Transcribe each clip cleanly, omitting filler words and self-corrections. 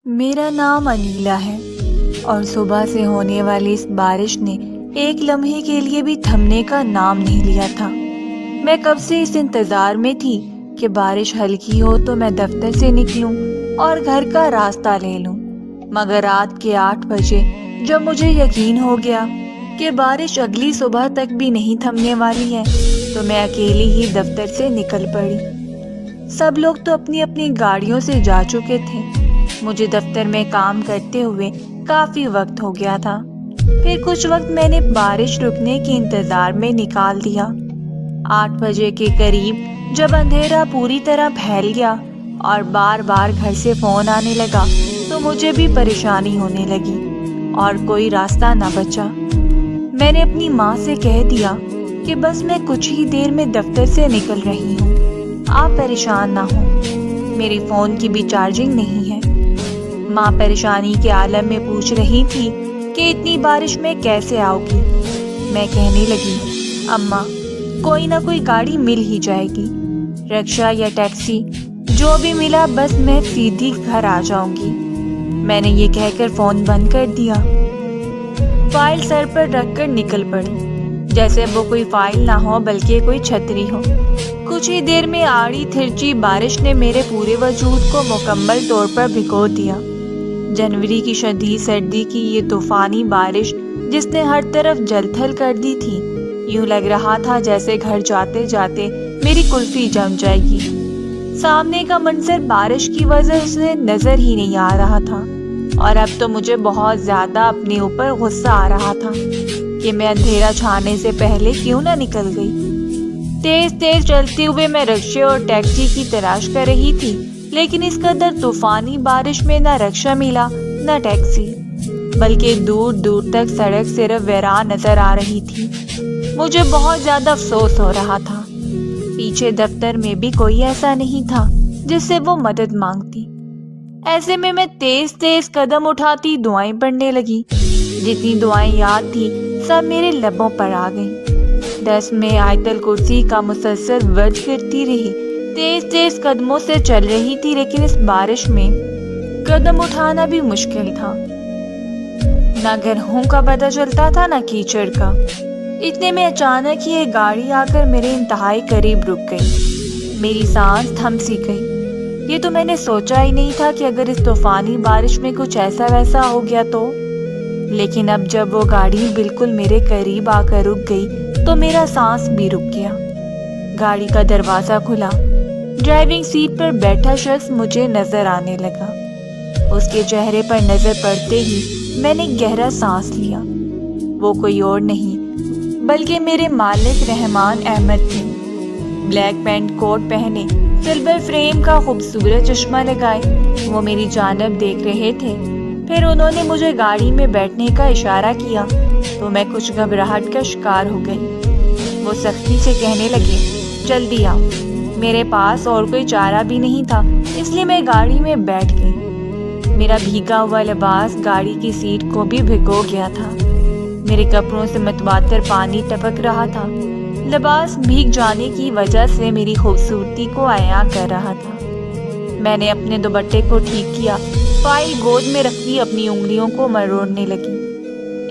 میرا نام انیلا ہے اور صبح سے ہونے والی اس بارش نے ایک لمحے کے لیے بھی تھمنے کا نام نہیں لیا تھا۔ میں کب سے اس انتظار میں تھی کہ بارش ہلکی ہو تو میں دفتر سے نکلوں اور گھر کا راستہ لے لوں، مگر رات کے 8 بجے جب مجھے یقین ہو گیا کہ بارش اگلی صبح تک بھی نہیں تھمنے والی ہے تو میں اکیلی ہی دفتر سے نکل پڑی۔ سب لوگ تو اپنی اپنی گاڑیوں سے جا چکے تھے، مجھے دفتر میں کام کرتے ہوئے کافی وقت ہو گیا تھا۔ پھر کچھ وقت میں نے بارش رکنے کے انتظار میں نکال دیا۔ 8 بجے کے قریب جب اندھیرا پوری طرح پھیل گیا اور بار بار گھر سے فون آنے لگا تو مجھے بھی پریشانی ہونے لگی اور کوئی راستہ نہ بچا۔ میں نے اپنی ماں سے کہہ دیا کہ بس میں کچھ ہی دیر میں دفتر سے نکل رہی ہوں، آپ پریشان نہ ہوں، میری فون کی بھی چارجنگ نہیں ہے۔ ماں پریشانی کے عالم میں پوچھ رہی تھی کہ اتنی بارش میں کیسے آؤ گی؟ میں کہنے لگی، اماں کوئی نہ کوئی گاڑی مل ہی جائے گی، رکشہ یا ٹیکسی، جو بھی ملا بس میں سیدھی گھر آ جاؤں گی۔ میں نے یہ کہہ کر فون بند کر دیا، فائل سر پر رکھ کر نکل پڑی، جیسے وہ کوئی فائل نہ ہو بلکہ کوئی چھتری ہو۔ کچھ ہی دیر میں آڑی تھرچی بارش نے میرے پورے وجود کو مکمل طور پر بھگو دیا۔ جنوری کی شدید سردی کی یہ طوفانی بارش جس نے ہر طرف جل تھل کر دی تھی، یوں لگ رہا تھا جیسے گھر جاتے جاتے میری کلفی جم جائے گی۔ سامنے کا منظر بارش کی وجہ سے نظر ہی نہیں آ رہا تھا اور اب تو مجھے بہت زیادہ اپنے اوپر غصہ آ رہا تھا کہ میں اندھیرا چھانے سے پہلے کیوں نہ نکل گئی۔ تیز تیز چلتے ہوئے میں رکشے اور ٹیکسی کی تلاش کر رہی تھی، لیکن اس قدر طوفانی بارش میں نہ رکشہ ملا نہ ٹیکسی، بلکہ دور دور تک سڑک صرف ویران نظر آ رہی تھی۔ مجھے بہت زیادہ افسوس ہو رہا تھا، پیچھے دفتر میں بھی کوئی ایسا نہیں تھا جس سے وہ مدد مانگتی۔ ایسے میں تیز تیز قدم اٹھاتی دعائیں پڑھنے لگی۔ جتنی دعائیں یاد تھی سب میرے لبوں پر آ گئیں۔ 10 میں آیت الکرسی کا مسلسل ورد کرتی رہی، تیز تیز قدموں سے چل رہی تھی، لیکن اس بارش میں قدم اٹھانا بھی مشکل تھا۔ نہ گرہوں کا پتہ چلتا تھا نہ کیچڑ کا۔ اتنے میں اچانک ہی ایک گاڑی آ کر میرے انتہائی قریب رک گئی۔ میری سانس تھم سی گئی۔ یہ تو میں نے سوچا ہی نہیں تھا کہ اگر اس طوفانی بارش میں کچھ ایسا ویسا ہو گیا تو، لیکن اب جب وہ گاڑی بالکل میرے قریب آ کر رک گئی تو میرا سانس بھی رک گیا۔ گاڑی کا دروازہ کھلا، ڈرائیونگ سیٹ پر بیٹھا شخص مجھے نظر آنے لگا۔ اس کے چہرے پر نظر پڑتے ہی میں نے گہرا سانس لیا۔ وہ کوئی اور نہیں بلکہ میرے مالک رحمان احمد تھے۔ بلیک پینٹ کوٹ پہنے، سلور فریم کا خوبصورت چشمہ لگائے وہ میری جانب دیکھ رہے تھے۔ پھر انہوں نے مجھے گاڑی میں بیٹھنے کا اشارہ کیا تو میں کچھ گھبراہٹ کا شکار ہو گئی۔ وہ سختی سے کہنے لگے، جلدی آؤ۔ میرے پاس اور کوئی چارہ بھی نہیں تھا، اس لیے میں گاڑی میں بیٹھ گئی۔ میرا بھیگا ہوا لباس گاڑی کی سیٹ کو بھی بھگو گیا تھا۔ میرے کپڑوں سے متواتر پانی ٹپک رہا تھا۔ لباس بھیگ جانے کی وجہ سے میری خوبصورتی کو عیاں کر رہا تھا۔ میں نے اپنے دوپٹے کو ٹھیک کیا، فائل گود میں رکھی اپنی انگلیوں کو مروڑنے لگی۔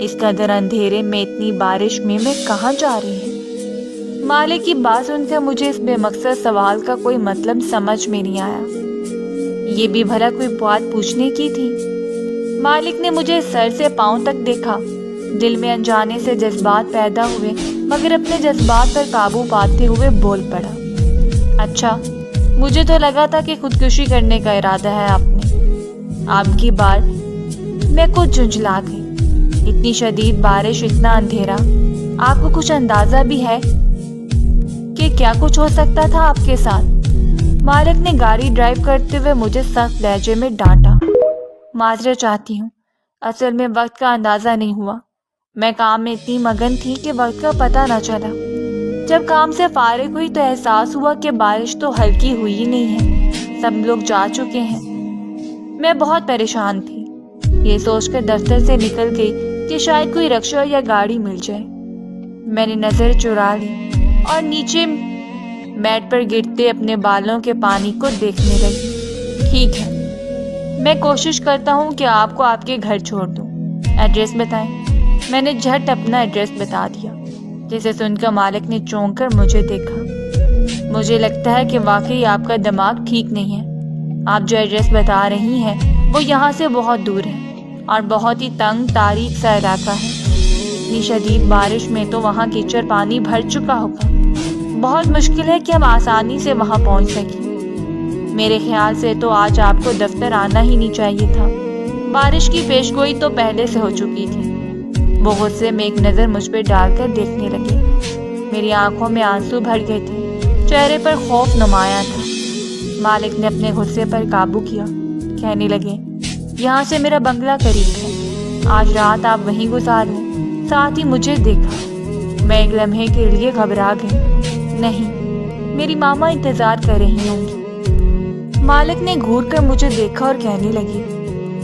اس قدر اندھیرے میں اتنی بارش میں کہاں جا رہی ہوں؟ مالک کی بات سن کر مجھے اس بے مقصد سوال کا کوئی مطلب سمجھ میں نہیں آیا۔ یہ بھی بھلا کوئی بات پوچھنے کی تھی؟ مالک نے مجھے سر سے پاؤں تک دیکھا۔ دل میں انجانے سے جذبات پیدا ہوئے، مگر اپنے جذبات پر قابو پاتے ہوئے بول پڑا، اچھا مجھے تو لگا تھا کہ خودکشی کرنے کا ارادہ ہے آپ نے۔ آپ کی بار میں کچھ جھنجھلا گئی۔ اتنی شدید بارش، اتنا اندھیرا، آپ کو کچھ اندازہ بھی ہے کہ کیا کچھ ہو سکتا تھا آپ کے ساتھ؟ مالک نے گاڑی ڈرائیو کرتے ہوئے مجھے سخت لہجے میں ڈانٹا۔ معذرت چاہتی ہوں، اصل میں وقت کا اندازہ نہیں ہوا۔ میں کام میں اتنی مگن تھی کہ وقت کا پتہ نہ چلا۔ جب کام سے فارغ ہوئی تو احساس ہوا کہ بارش تو ہلکی ہوئی ہی نہیں ہے، سب لوگ جا چکے ہیں۔ میں بہت پریشان تھی، یہ سوچ کر دفتر سے نکل گئی کہ شاید کوئی رکشہ یا گاڑی مل جائے۔ میں نے نظر چرا لی اور نیچے میٹ پر گرتے اپنے بالوں کے پانی کو دیکھنے لگی۔ ٹھیک ہے، میں کوشش کرتا ہوں کہ آپ کو آپ کے گھر چھوڑ دوں۔ ایڈریس بتائیں۔ میں نے جھٹ اپنا ایڈریس بتا دیا، جسے سن کر مالک نے چونک کر مجھے دیکھا۔ مجھے لگتا ہے کہ واقعی آپ کا دماغ ٹھیک نہیں ہے۔ آپ جو ایڈریس بتا رہی ہیں وہ یہاں سے بہت دور ہے اور بہت ہی تنگ تاریک سا علاقہ ہے۔ اتنی شدید بارش میں تو وہاں کیچڑ پانی بھر چکا ہوگا۔ بہت مشکل ہے کہ ہم آسانی سے وہاں پہنچ سکیں۔ میرے خیال سے تو آج آپ کو دفتر آنا ہی نہیں چاہیے تھا۔ بارش کی پیشگوئی تو پہلے سے ہو چکی تھی۔ وہ غصے میں ایک نظر مجھ پہ ڈال کر دیکھنے لگے۔ میری آنکھوں میں آنسو بھر گئے تھے، چہرے پر خوف نمایاں تھا۔ مالک نے اپنے غصے پر قابو کیا، کہنے لگے، یہاں سے میرا بنگلہ قریب ہے، آج رات آپ وہیں گزار لیں۔ ساتھ ہی مجھے دیکھا۔ میں ایک لمحے کے لیے گھبرا گئی۔ نہیں، میری ماما انتظار کر رہی ہوں گی۔ مالک نے گھور کر مجھے دیکھا اور کہنے لگی،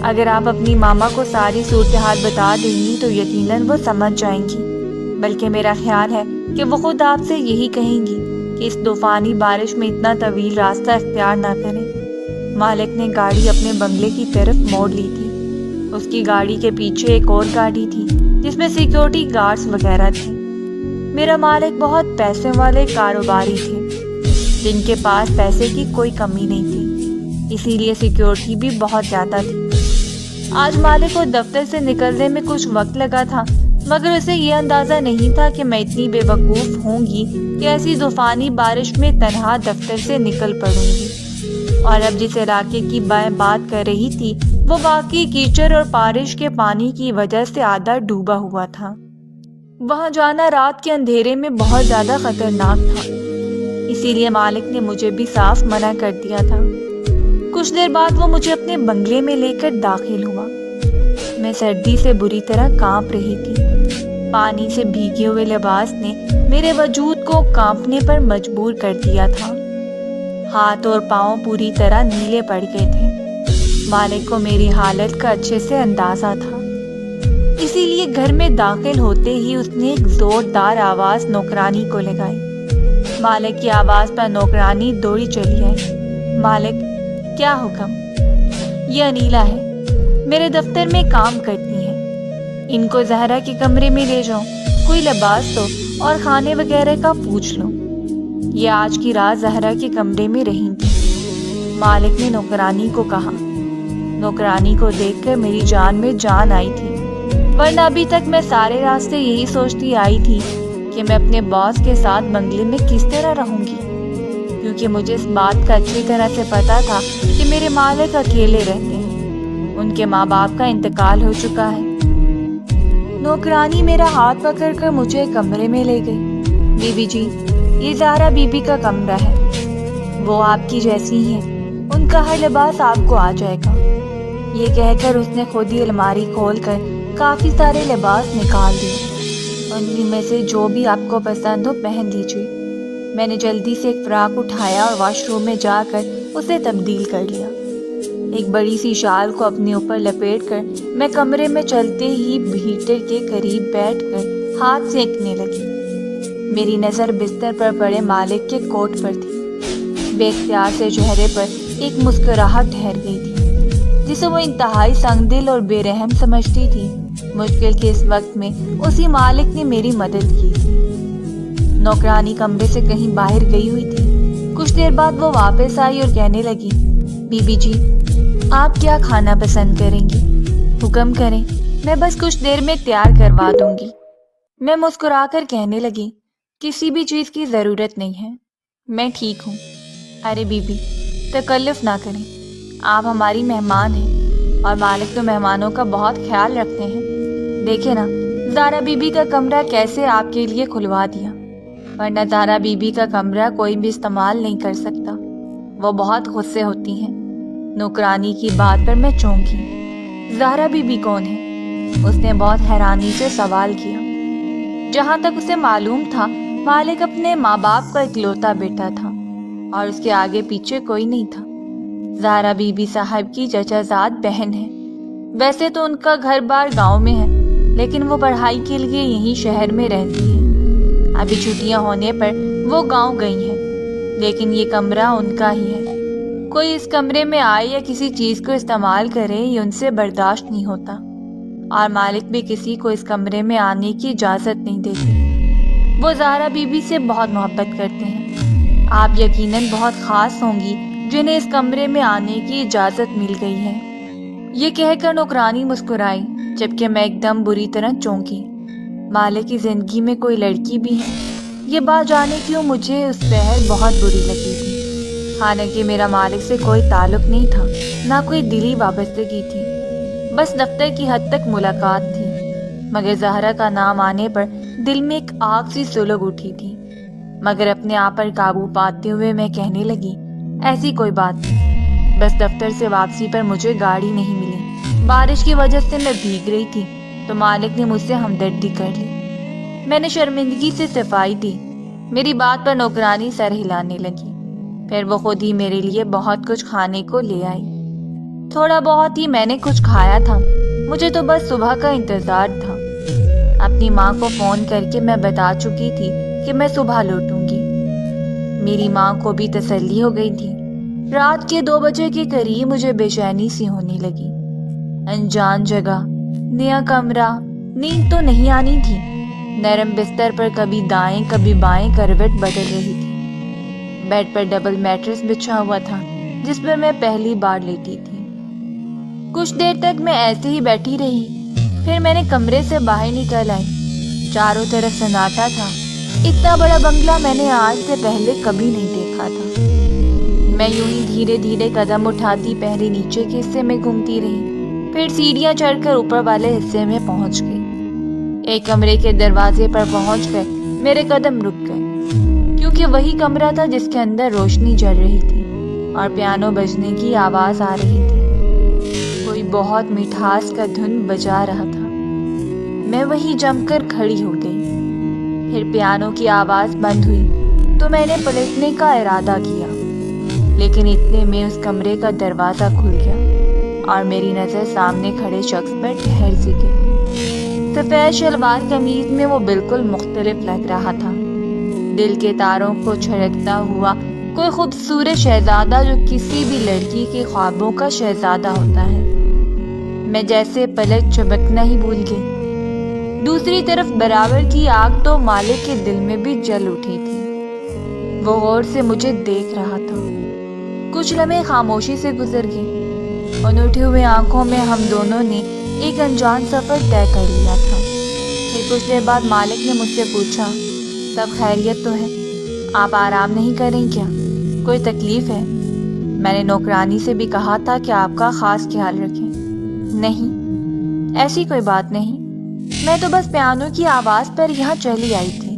اگر آپ اپنی ماما کو ساری صورتحال بتا دیں گی تو یقیناً وہ سمجھ جائیں گی، بلکہ میرا خیال ہے کہ وہ خود آپ سے یہی کہیں گی کہ اس طوفانی بارش میں اتنا طویل راستہ اختیار نہ کریں۔ مالک نے گاڑی اپنے بنگلے کی طرف موڑ لی تھی۔ اس کی گاڑی کے پیچھے ایک اور گاڑی تھی جس میں سیکیورٹی گارڈز وغیرہ تھے۔ میرا مالک بہت پیسے والے کاروباری تھے جن کے پاس پیسے کی کوئی کمی نہیں تھی، اسی لیے سیکیورٹی بھی بہت زیادہ تھی۔ آج مالک کو دفتر سے نکلنے میں کچھ وقت لگا تھا، مگر اسے یہ اندازہ نہیں تھا کہ میں اتنی بے وقوف ہوں گی کہ ایسی طوفانی بارش میں تنہا دفتر سے نکل پڑوں گی۔ اور اب جس علاقے کی بات کر رہی تھی وہ واقعی کیچڑ اور بارش کے پانی کی وجہ سے آدھا ڈوبا ہوا تھا۔ وہاں جانا رات کے اندھیرے میں بہت زیادہ خطرناک تھا، اسی لیے مالک نے مجھے بھی صاف منع کر دیا تھا۔ کچھ دیر بعد وہ مجھے اپنے بنگلے میں لے کر داخل ہوا۔ میں سردی سے بری طرح کانپ رہی تھی۔ پانی سے بھیگے ہوئے لباس نے میرے وجود کو کانپنے پر مجبور کر دیا تھا۔ ہاتھ اور پاؤں پوری طرح نیلے پڑ گئے تھے۔ مالک کو میری حالت کا اچھے سے اندازہ تھا، اسی لیے گھر میں داخل ہوتے ہی اس نے ایک زوردار آواز نوکرانی کو لگائی۔ مالک کی آواز پر نوکرانی دوڑی چلی آئی۔ مالک، کیا حکم؟ یہ انیلا ہے، میرے دفتر میں کام کرتی ہے۔ ان کو زہرا کے کمرے میں لے جاؤ، کوئی لباس دو اور کھانے وغیرہ کا پوچھ لو۔ یہ آج کی رات زہرا کے کمرے میں رہیں گی، مالک نے نوکرانی کو کہا۔ نوکرانی کو دیکھ کر میری جان میں جان آئی تھی، ورنہ ابھی تک میں سارے راستے یہی سوچتی آئی تھی کہ میں اپنے باس کے ساتھ بنگلے میں کس طرح رہوں گی، کیونکہ مجھے اس بات کا اچھی طرح سے پتا تھا کہ میرے مالک اکیلے رہتے ہیں، ان کے ماں باپ کا انتقال ہو چکا ہے۔ نوکرانی میرا ہاتھ پکڑ کر مجھے کمرے میں لے گئی۔ بی بی جی، یہ زہرا بی بی کا کمرہ ہے، وہ آپ کی جیسی ہیں، ان کا ہر لباس آپ کو آ جائے گا۔ یہ کہہ کر اس نے خود ہی الماری کھول کر کافی سارے لباس نکال دیے۔ ان میں سے جو بھی آپ کو پسند ہو پہن لیجیے۔ میں نے جلدی سے ایک فراق اٹھایا اور واش روم میں جا کر اسے تبدیل کر لیا۔ ایک بڑی سی شال کو اپنے اوپر لپیٹ کر میں کمرے میں چلتے ہی ہیٹر کے قریب بیٹھ کر ہاتھ سینکنے لگی۔ میری نظر بستر پر پڑے مالک کے کوٹ پر تھی۔ بے اختیار سے چہرے پر ایک مسکراہٹ ٹھہر گئی تھی جسے وہ انتہائی سنگ دل اور بے رحم سمجھتی تھی۔ مشکل کے اس وقت میں اسی مالک نے میری مدد کی تھی۔ نوکرانی کمرے سے کہیں باہر گئی ہوئی تھی۔ کچھ دیر بعد وہ واپس آئی اور کہنے لگی، بی بی جی، آپ کیا کھانا پسند کریں گی؟ حکم کریں، میں بس کچھ دیر میں تیار کروا دوں گی۔ میں مسکرا کر کہنے لگی، کسی بھی چیز کی ضرورت نہیں ہے، میں ٹھیک ہوں۔ ارے بی بی، تکلف نہ کریں، آپ ہماری مہمان ہیں اور مالک تو مہمانوں کا بہت خیال رکھتے ہیں۔ دیکھیں نا، زہرا بی بی کا کمرہ کیسے آپ کے لیے کھلوا دیا، ورنہ زہرا بی بی کا کمرہ کوئی بھی استعمال نہیں کر سکتا، وہ بہت غصے ہوتی ہیں۔ نوکرانی کی بات پر میں چونکی۔ زہرا بی بی کون ہے؟ اس نے بہت حیرانی سے سوال کیا۔ جہاں تک اسے معلوم تھا مالک اپنے ماں باپ کا اکلوتا بیٹا تھا اور اس کے آگے پیچھے کوئی نہیں تھا۔ زہرا بی بی صاحب کی چچا زاد بہن ہے۔ ویسے تو ان کا گھر بار گاؤں میں ہے، لیکن وہ پڑھائی کے لیے یہیں شہر میں رہتی ہے۔ ابھی چھٹیاں ہونے پر وہ گاؤں گئی ہیں، لیکن یہ کمرہ ان کا ہی ہے۔ کوئی اس کمرے میں آئے یا کسی چیز کو استعمال کرے یہ ان سے برداشت نہیں ہوتا، اور مالک بھی کسی کو اس کمرے میں آنے کی اجازت نہیں دیتے۔ وہ زہرا بی بی سے بہت محبت کرتے ہیں۔ آپ یقیناً بہت خاص ہوں گی جنہیں اس کمرے میں آنے کی اجازت مل گئی ہے۔ یہ کہہ کر نوکرانی مسکرائی، جبکہ میں ایک دم بری طرح چونکی۔ مالک کی زندگی میں کوئی لڑکی بھی ہے؟ یہ بات جانے کیوں مجھے اس پہر بہت بری لگی تھی۔ حالانکہ میرا مالک سے کوئی تعلق نہیں تھا، نہ کوئی دلی وابستگی تھی، بس دفتر کی حد تک ملاقات تھی، مگر زہرا کا نام آنے پر دل میں ایک آگ سی سلگ اٹھی تھی۔ مگر اپنے آپ پر قابو پاتے ہوئے میں کہنے لگی، ایسی کوئی بات نہیں، بس دفتر سے واپسی پر مجھے گاڑی نہیں ملی، بارش کی وجہ سے میں بھیگ رہی تھی تو مالک نے مجھ سے ہمدردی کر لی۔ میں نے شرمندگی سے صفائی دی۔ میری بات پر نوکرانی سر ہلانے لگی۔ پھر وہ خود ہی میرے لیے بہت کچھ کھانے کو لے آئی۔ تھوڑا بہت ہی میں نے کچھ کھایا تھا، مجھے تو بس صبح کا انتظار تھا۔ اپنی ماں کو فون کر کے میں بتا چکی تھی کہ میں صبح لوٹوں گی۔ میری ماں کو بھی تسلی ہو گئی تھی۔ رات کے 2 بجے کے قریب مجھے بے چینی سی ہونے لگی۔ انجان جگہ، نیا کمرہ، نیند تو نہیں آنی تھی۔ نرم بستر پر کبھی دائیں کبھی بائیں کروٹ بدل رہی تھی۔ بیڈ پر ڈبل میٹرس بچھا ہوا تھا جس پر میں پہلی بار لیٹی تھی۔ کچھ دیر تک میں ایسے ہی بیٹھی رہی، پھر میں نے کمرے سے باہر نکل آئی۔ چاروں طرف سناٹا تھا۔ اتنا بڑا بنگلہ میں نے آج سے پہلے کبھی نہیں دیکھا تھا۔ میں یوں ہی دھیرے دھیرے قدم اٹھاتی پہلے نیچے کے حصے میں گھومتی رہی، پھر سیڑھیاں چڑھ کر اوپر والے حصے میں پہنچ گئی۔ ایک کمرے کے دروازے پر پہنچ کر میرے قدم رک گئے، کیونکہ وہی کمرہ تھا جس کے اندر روشنی جل رہی تھی اور پیانو بجنے کی آواز آ رہی تھی۔ کوئی بہت مٹھاس کا دھن بجا رہا تھا۔ میں وہی جم کر کھڑی ہو گئی۔ پھر پیانو کی آواز بند ہوئی تو میں نے پلٹنے کا ارادہ کیا، لیکن اتنے میں اس کمرے کا دروازہ کھل گیا اور میری نظر سامنے کھڑے شخص پر ٹھہر سی گئی۔ سفید شلوار قمیض میں وہ بالکل مختلف لگ رہا تھا، دل کے تاروں کو چھڑکتا ہوا کوئی خوبصورت شہزادہ جو کسی بھی لڑکی کے خوابوں کا شہزادہ ہوتا ہے۔ میں جیسے پلک جھپکنا ہی بھول گئی۔ دوسری طرف برابر کی آگ تو مالک کے دل میں بھی جل اٹھی تھی۔ وہ غور سے مجھے دیکھ رہا تھا۔ کچھ لمحے خاموشی سے گزر گئے۔ ان اٹھے ہوئے آنکھوں میں ہم دونوں نے ایک انجان سفر طے کر لیا تھا۔ پھر کچھ دیر بعد مالک نے مجھ سے پوچھا، سب خیریت تو ہے؟ آپ آرام نہیں کریں کیا؟ کوئی تکلیف ہے؟ میں نے نوکرانی سے بھی کہا تھا کہ آپ کا خاص خیال رکھیں۔ نہیں، ایسی کوئی بات نہیں، میں تو بس پیانو کی آواز پر یہاں چلی آئی تھی۔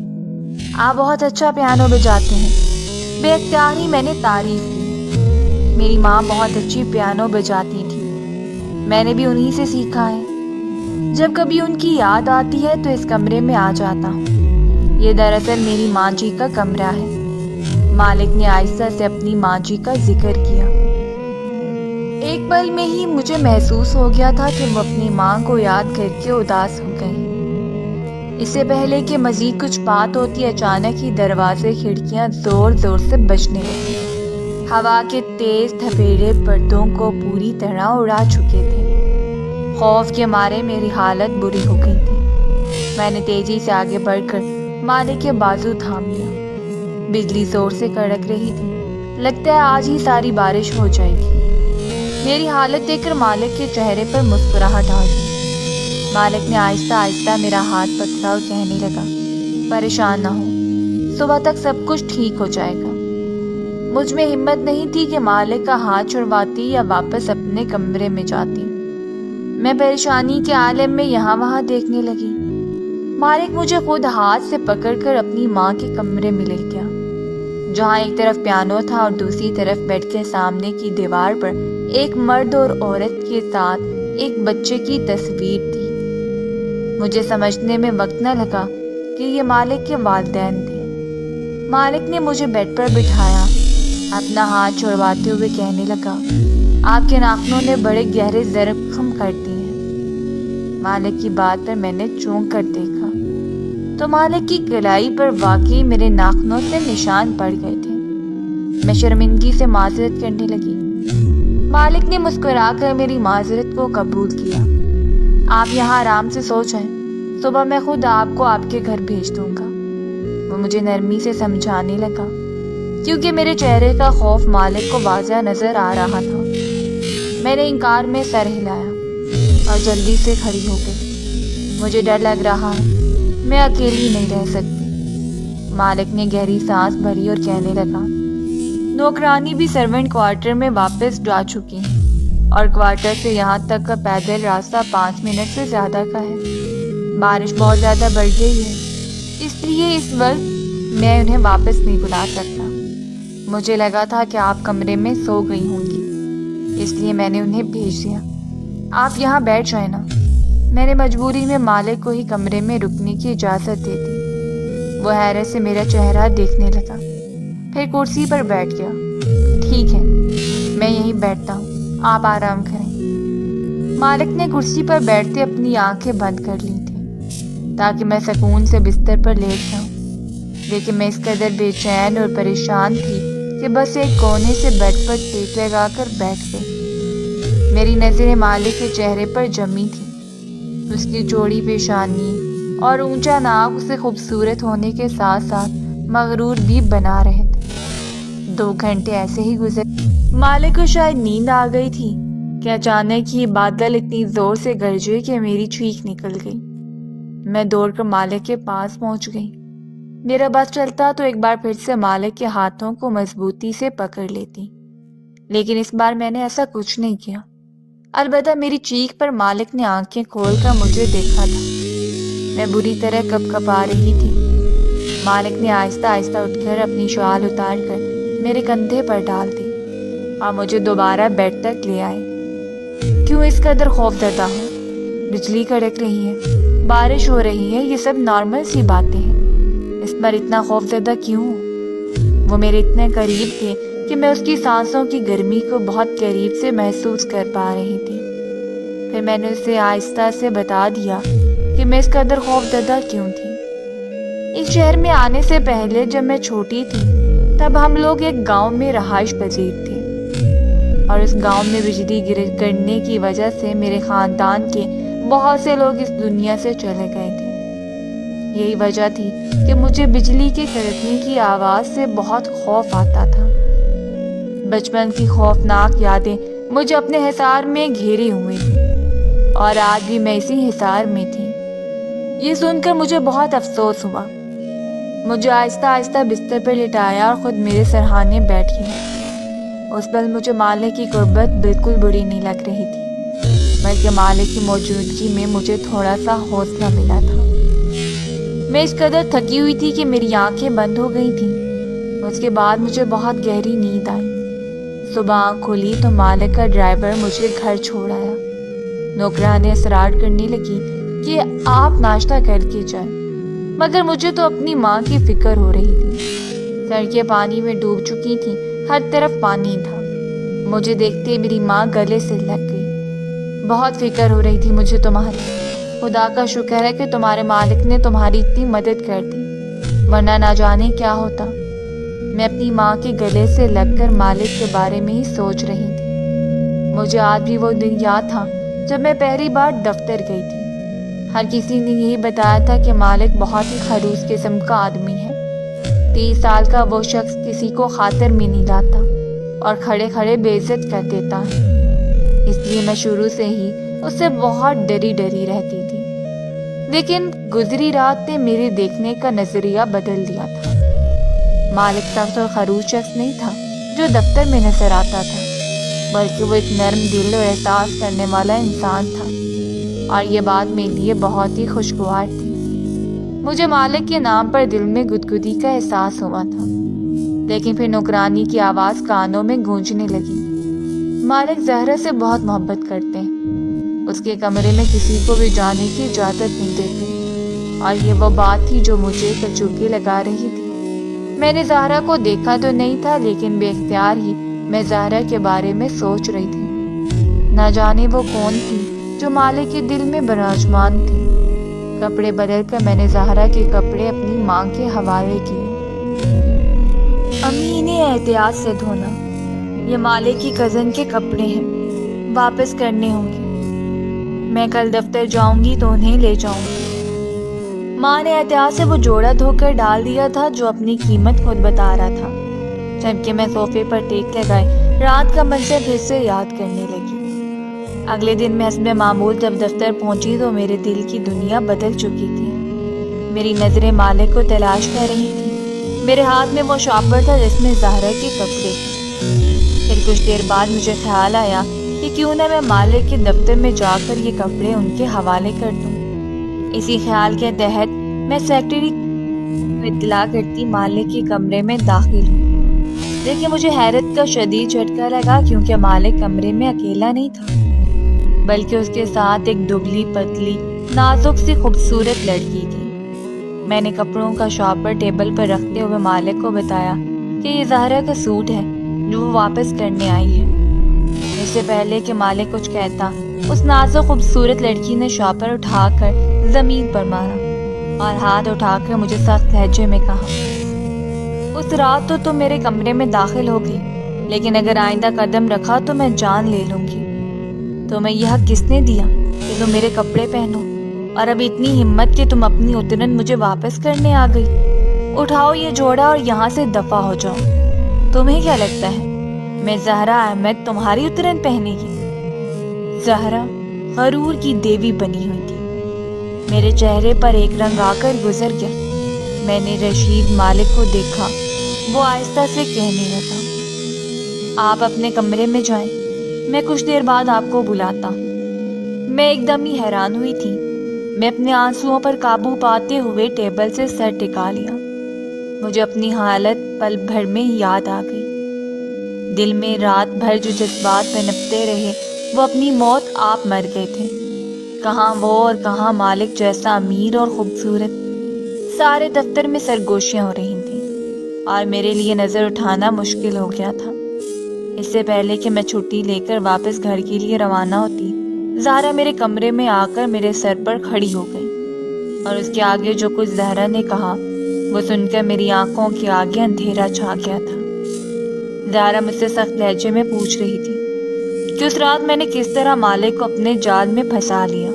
آپ بہت اچھا پیانو بجاتے ہیں۔ بے اختیار ہی میں نے تعریف کی۔ میری ماں بہت اچھی پیانو بجاتی تھی، میں نے بھی انہی سے سیکھا ہے۔ جب کبھی ان کی یاد آتی ہے تو اس کمرے میں آ جاتا ہوں۔ یہ دراصل میری ماں جی کا کمرہ ہے۔ مالک نے آہستہ سے اپنی ماں جی کا ذکر کیا۔ ایک پل میں ہی مجھے محسوس ہو گیا تھا کہ وہ اپنی ماں کو یاد کر کے اداس ہو گئی۔ اس سے پہلے کہ مزید کچھ بات ہوتی، اچانک ہی دروازے کھڑکیاں زور زور سے بجنے لگی۔ ہوا کے تیز تھپیڑے پردوں کو پوری طرح اڑا چکے تھے۔ خوف کے مارے میری حالت بری ہو گئی تھی۔ میں نے تیزی سے آگے بڑھ کر مالک کے بازو تھام لیا۔ بجلی زور سے کڑک رہی تھی، لگتا ہے آج ہی ساری بارش ہو جائے گی۔ میری حالت دیکھ کر مالک کے چہرے پر مسکراہٹ آ گئی۔ مالک نے آہستہ آہستہ میرا ہاتھ پکڑا اور کہنے لگا، پریشان نہ ہو، صبح تک سب کچھ ٹھیک ہو جائے گا۔ مجھ میں ہمت نہیں تھی کہ مالک کا ہاتھ چھڑواتی یا واپس اپنے کمرے میں جاتی۔ میں پریشانی کے عالم میں یہاں وہاں دیکھنے لگی۔ مالک مجھے خود ہاتھ سے پکڑ کر اپنی ماں کے کمرے میں لے گیا، جہاں ایک طرف پیانو تھا اور دوسری طرف بیڈ کے سامنے کی دیوار پر ایک مرد اور عورت کے ساتھ ایک بچے کی تصویر تھی۔ مجھے سمجھنے میں وقت نہ لگا کہ یہ مالک کے والدین تھے۔ مالک نے مجھے بیڈ پر بٹھایا، اپنا ہاتھ چھڑواتے ہوئے کہنے لگا، آپ کے ناخنوں نے بڑے گہرے زخم کر دیے ہیں۔ مالک کی بات پر میں نے چونک کر دیکھا تو مالک کی کلائی پر واقعی میرے ناخنوں سے نشان پڑ گئے تھے۔ میں شرمندگی سے معذرت کرنے لگی، مالک نے مسکرا کر میری معذرت کو قبول کیا۔ آپ یہاں آرام سے سو جائیں، صبح میں خود آپ کو آپ کے گھر بھیج دوں گا، وہ مجھے نرمی سے سمجھانے لگا، کیونکہ میرے چہرے کا خوف مالک کو واضح نظر آ رہا تھا۔ میں نے انکار میں سر ہلایا اور جلدی سے کھڑی ہو گئی۔ مجھے ڈر لگ رہا ہے، میں اکیلی نہیں رہ سکتی۔ مالک نے گہری سانس بھری اور کہنے لگا، نوکرانی بھی سرونٹ کوارٹر میں واپس جا چکی ہے اور کوارٹر سے یہاں تک کا پیدل راستہ 5 منٹ سے زیادہ کا ہے۔ بارش بہت زیادہ بڑھ گئی ہے، اس لیے اس وقت میں انہیں واپس نہیں بلا سکتا۔ مجھے لگا تھا کہ آپ کمرے میں سو گئی ہوں گی، اس لیے میں نے انہیں بھیج دیا۔ آپ یہاں بیٹھ جائیں نا۔ میں نے مجبوری میں مالک کو ہی کمرے میں رکنے کی اجازت دے دی۔ وہ حیرت سے میرا چہرہ دیکھنے لگا، پھر کرسی پر بیٹھ گیا۔ ٹھیک ہے، میں یہیں بیٹھتا ہوں، آپ آرام کریں۔ مالک نے کرسی پر بیٹھتے اپنی آنکھیں بند کر لی تھیں تاکہ میں سکون سے بستر پر لیٹ جاؤں، لیکن میں اس قدر بے چین اور پریشان تھی کہ بس ایک کونے سے بیڈ پر ٹیک لگا کر بیٹھ گئی۔ میری نظریں مالک کے چہرے پر جمی تھی۔ اس کی چوڑی پیشانی اور اونچا ناک اسے خوبصورت ہونے کے ساتھ ساتھ مغرور بھی بنا رہے تھے۔ 2 گھنٹے ایسے ہی گزر۔ مالک کو شاید نیند آ گئی تھی کہ اچانک یہ بادل اتنی زور سے گرجے کہ میری چیخ نکل گئی۔ میں دوڑ کر مالک کے پاس پہنچ گئی۔ میرا بس چلتا تو ایک بار پھر سے مالک کے ہاتھوں کو مضبوطی سے پکڑ لیتی، لیکن اس بار میں نے ایسا کچھ نہیں کیا۔ البتہ میری چیخ پر مالک نے آنکھیں کھول کر مجھے دیکھا تھا۔ میں بری طرح کپکپا رہی تھی۔ مالک نے آہستہ آہستہ اٹھ کر اپنی شال اتار کر میرے کندھے پر ڈال دی اور مجھے دوبارہ بیڈ تک لے آئے۔ کیوں اس قدر خوف زدہ ہوں؟ بجلی کڑک رہی ہے، بارش ہو رہی ہے، یہ سب نارمل سی باتیں ہیں، اس پر اتنا خوف زدہ کیوں ہوں؟ وہ میرے اتنے قریب تھے کہ میں اس کی سانسوں کی گرمی کو بہت قریب سے محسوس کر پا رہی تھی۔ پھر میں نے اسے آہستہ سے بتا دیا کہ میں اس قدر خوف زدہ کیوں تھی۔ اس شہر میں آنے سے پہلے جب میں چھوٹی تھی تب ہم لوگ ایک گاؤں میں رہائش پذیر تھے، اور اس گاؤں میں بجلی گرنے کی وجہ سے میرے خاندان کے بہت سے لوگ اس دنیا سے چلے گئے تھے۔ یہی وجہ تھی کہ مجھے بجلی کے کڑکنے کی آواز سے بہت خوف آتا تھا۔ بچپن کی خوفناک یادیں مجھے اپنے حصار میں گھیری ہوئی تھی، اور آج بھی میں اسی حصار میں تھی۔ یہ سن کر مجھے بہت افسوس ہوا۔ مجھے آہستہ آہستہ بستر پر لٹایا اور خود میرے سرہانے بیٹھی۔ اس پل مجھے مالک کی قربت بالکل بری نہیں لگ رہی تھی، بلکہ مالک کی موجودگی میں مجھے تھوڑا سا حوصلہ ملا تھا۔ میں اس قدر تھکی ہوئی تھی کہ میری آنکھیں بند ہو گئی تھیں۔ اس کے بعد مجھے بہت گہری نیند آئی۔ صبح آنکھ کھلی تو مالک کا ڈرائیور مجھے گھر چھوڑ آیا۔ نوکرانیں اصرار کرنے لگی کہ آپ ناشتہ کر کے جائیں، مگر مجھے تو اپنی ماں کی فکر ہو رہی تھی۔ سڑکیں پانی میں ڈوب چکی تھیں، ہر طرف پانی تھا۔ مجھے دیکھتے میری ماں گلے سے لگ گئی۔ بہت فکر ہو رہی تھی مجھے تمہاری۔ خدا کا شکر ہے کہ تمہارے مالک نے تمہاری اتنی مدد کر دی، ورنہ نہ جانے کیا ہوتا۔ میں اپنی ماں کے گلے سے لگ کر مالک کے بارے میں ہی سوچ رہی تھی۔ مجھے آج بھی وہ دن یاد تھا جب میں پہلی بار دفتر گئی تھی۔ ہر کسی نے یہی بتایا تھا کہ مالک بہت ہی خڑوس قسم کا آدمی ہے۔ 30 سال کا وہ شخص کسی کو خاطر میں نہیں لاتا اور کھڑے کھڑے بے عزت کر دیتا ہے۔ اس لیے میں شروع سے ہی اس سے بہت ڈری رہتی تھی، لیکن گزری رات نے میرے دیکھنے کا نظریہ بدل دیا تھا۔ مالک سخت اور خڑوس شخص نہیں تھا جو دفتر میں نظر آتا تھا، بلکہ وہ ایک نرم دل اور احساس کرنے والا انسان تھا، اور یہ بات میرے لیے بہت ہی خوشگوار تھی۔ مجھے مالک کے نام پر دل میں گدگدی کا احساس ہوا تھا، لیکن پھر نوکرانی کی آواز کانوں میں گونجنے لگی۔ مالک زہرا سے بہت محبت کرتے ہیں، اس کے کمرے میں کسی کو بھی جانے کی اجازت نہیں دیتے، اور یہ وہ بات تھی جو مجھے کچوکی لگا رہی تھی۔ میں نے زہرا کو دیکھا تو نہیں تھا، لیکن بے اختیار ہی میں زہرا کے بارے میں سوچ رہی تھی۔ نہ جانے وہ کون تھی جو مالک کے دل میں براجمان تھی۔ کپڑے بدل کر میں نے زہرا کے کپڑے اپنی ماں کے حوالے کیے۔ امی انہیں احتیاط سے دھونا، یہ مالک کی کزن کے کپڑے ہیں، واپس کرنے ہوں گے۔ میں کل دفتر جاؤں گی تو انہیں لے جاؤں گی۔ ماں نے احتیاط سے وہ جوڑا دھو کر ڈال دیا تھا جو اپنی قیمت خود بتا رہا تھا، جبکہ میں صوفے پر ٹیک لگائے رات کا منظر پھر سے یاد کرنے لگی۔ اگلے دن میں حسب معمول جب دفتر پہنچی تو میرے دل کی دنیا بدل چکی تھی۔ میری نظریں مالک کو تلاش کر رہی تھی۔ میرے ہاتھ میں وہ شاپر تھا جس میں زہرا کے کپڑے تھے۔ پھر کچھ دیر بعد مجھے خیال آیا کہ کیوں نہ میں مالک کے دفتر میں جا کر یہ کپڑے ان کے حوالے کر دوں۔ اسی خیال کے تحت میں سیکرٹری کو اطلاع کرتی مالک کے کمرے میں داخل ہوئی، لیکن مجھے حیرت کا شدید جھٹکا لگا کیونکہ مالک کمرے میں اکیلا نہیں تھا، بلکہ اس کے ساتھ ایک دبلی پتلی نازک سی خوبصورت لڑکی تھی۔ میں نے کپڑوں کا شاپر ٹیبل پر رکھتے ہوئے مالک کو بتایا کہ یہ زہرا کا سوٹ ہے جو وہ واپس کرنے آئی ہے۔ اس سے پہلے کہ مالک کچھ کہتا، اس نازک خوبصورت لڑکی نے شاپر اٹھا کر زمین پر مارا اور ہاتھ اٹھا کر مجھے سخت لہجے میں کہا، اس رات تو تم میرے کمرے میں داخل ہو گئی، لیکن اگر آئندہ قدم رکھا تو میں جان لے لوں گی۔ تمہیں یہ حق کس نے دیا کہ تم میرے کپڑے پہنو، اور اب اتنی ہمت کہ تم اپنی اترن مجھے واپس کرنے آ گئی؟ اٹھاؤ یہ جوڑا اور یہاں سے دفع ہو جاؤ۔ تمہیں کیا لگتا ہے میں زہرا احمد تمہاری اترن پہنے گی؟ زہرا غرور کی دیوی بنی ہوئی تھی۔ میرے چہرے پر ایک رنگ آ کر گزر گیا۔ میں نے رشید مالک کو دیکھا، وہ آہستہ سے کہنے لگا، آپ اپنے کمرے میں جائیں، میں کچھ دیر بعد آپ کو بلاتا۔ میں ایک دم ہی حیران ہوئی تھی۔ میں اپنے آنسوؤں پر قابو پاتے ہوئے ٹیبل سے سر ٹکا لیا۔ مجھے اپنی حالت پل بھر میں یاد آ گئی۔ دل میں رات بھر جو جذبات پنپتے رہے وہ اپنی موت آپ مر گئے تھے۔ کہاں وہ اور کہاں مالک جیسا امیر اور خوبصورت۔ سارے دفتر میں سرگوشیاں ہو رہی تھیں اور میرے لیے نظر اٹھانا مشکل ہو گیا تھا۔ اس سے پہلے کہ میں چھٹی لے کر واپس گھر کے لیے روانہ ہوتی، زہرا میرے کمرے میں آ کر میرے سر پر کھڑی ہو گئی، اور اس کے آگے جو کچھ زہرا نے کہا وہ سن کر میری آنکھوں کے آگے اندھیرا چھا گیا تھا۔ زہرا مجھ سے سخت لہجے میں پوچھ رہی تھی کہ اس رات میں نے کس طرح مالک کو اپنے جال میں پھنسا لیا،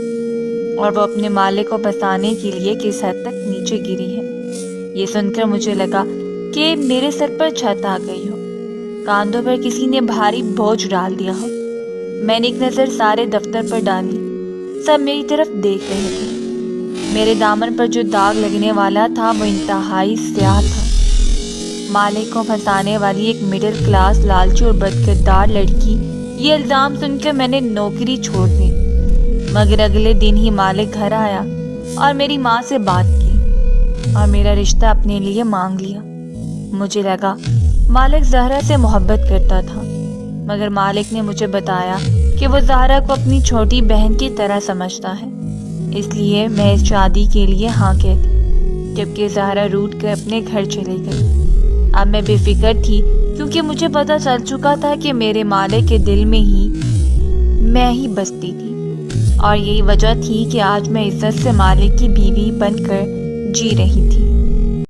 اور وہ اپنے مالک کو پھنسانے کے لیے کس حد تک نیچے گری ہے۔ یہ سن کر مجھے لگا کہ میرے سر پر چھت آ گئی ہو، کاندھوں پر کسی نے بھاری بوجھ ڈال دیا ہو۔ میں نے ایک نظر سارے دفتر پر ڈالی، سب میری طرف دیکھ رہے تھے۔ میرے دامن پر جو داغ لگنے والا تھا وہ انتہائی سیاہ تھا۔ مالک کو پھنسانے والی ایک مڈل کلاس لالچی اور بدکردار لڑکی، یہ الزام سن کر میں نے نوکری چھوڑ دی۔ مگر اگلے دن ہی مالک گھر آیا اور میری ماں سے بات کی اور میرا رشتہ اپنے لیے مانگ لیا۔ مجھے لگا مالک زہرا سے محبت کرتا تھا، مگر مالک نے مجھے بتایا کہ وہ زہرا کو اپنی چھوٹی بہن کی طرح سمجھتا ہے، اس لیے میں اس شادی کے لیے ہاں کہتی، جبکہ زہرا روٹھ کر اپنے گھر چلی گئی۔ اب میں بے فکر تھی کیونکہ مجھے پتہ چل چکا تھا کہ میرے مالک کے دل میں ہی میں ہی بستی تھی، اور یہی وجہ تھی کہ آج میں عزت سے مالک کی بیوی بن کر جی رہی تھی۔